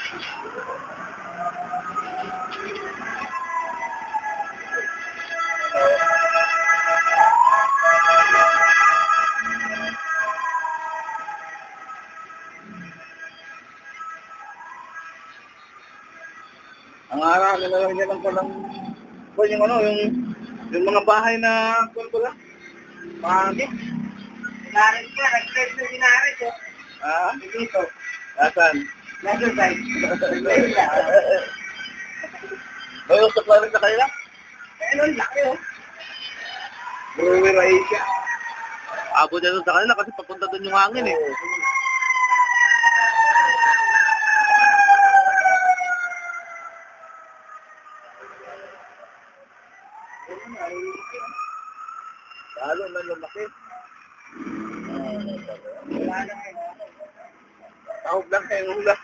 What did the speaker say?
Ang araw, nilalagyan lang ko ng yung ano, yung mga bahay na pala. Pangit. Inarin ka, nag-trade na inarin ko. Ah? Dito. Asan? Nasa side. May usap na rin sa kanila? Ano, laki oh. Brewer Asia. Abot na doon sa kanila kasi papunta doon yung hangin eh. Lalo na lumaki. Tawag lang kayo hula.